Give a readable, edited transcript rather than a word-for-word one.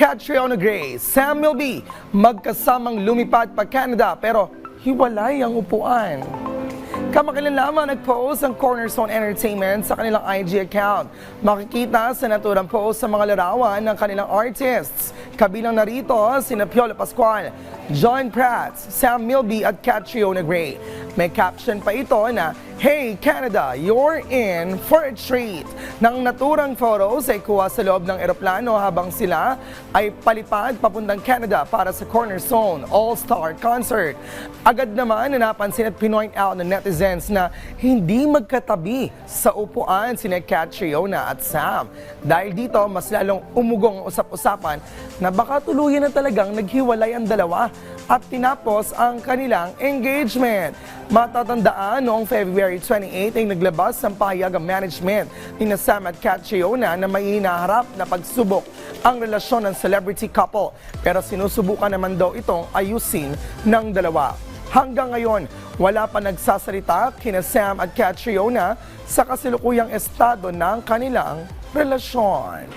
Catriona Gray, Sam Milby, magkasamang lumipad pa Canada pero hiwalay ang upuan. Kamakailan lamang nag-post ang Cornerstone Entertainment sa kanilang IG account. Makikita sa naturang post sa mga larawan ng kanilang artists. Kabilang narito sina Piolo Pascual, John Prats, Sam Milby at Catriona Gray. May caption pa ito na, "Hey Canada, you're in for a treat." Nang naturang photos ay kuha sa loob ng eroplano habang sila ay palipad papuntang Canada para sa Cornerstone All-Star Concert. Agad naman na napansin at pinoint out ng netizens na hindi magkatabi sa upuan sina Catriona at Sam. Dahil dito, mas lalong umugong ang usap-usapan na baka tuluyan na talagang naghiwalay ang dalawa at tinapos ang kanilang engagement. Matatandaan noong February 28 ay naglabas ng pahayag ang management ni Sam at Catriona na may hinaharap na pagsubok ang relasyon ng celebrity couple. Pero sinusubukan naman daw itong ayusin ng dalawa. Hanggang ngayon, wala pa nagsasalita kina Sam at Catriona sa kasalukuyang estado ng kanilang relasyon.